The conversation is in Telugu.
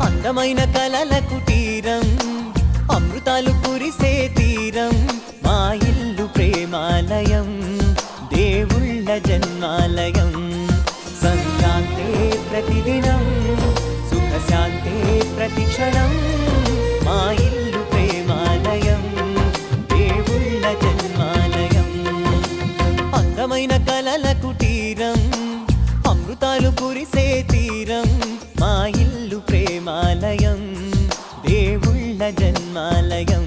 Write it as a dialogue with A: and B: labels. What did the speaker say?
A: అందమైన కలల కుటీరం, అమృతాలు కురిసే తీరం, మా ఇల్లు ప్రేమాలయం, దేవుళ్ళ జన్మాలయం. సంక్రాంతే ప్రతిదినం, సుఖశాంతే ప్రతిక్షణం, మా ఇల్లు ప్రేమాలయం, దేవుళ్ళ జన్మాలయం. అందమైన కలల కుటీరం, అమృతాలు కురిసే తీరం, మా ఇల్లు ప్రేమాలయం, దేవుళ్ళ జన్మాలయం.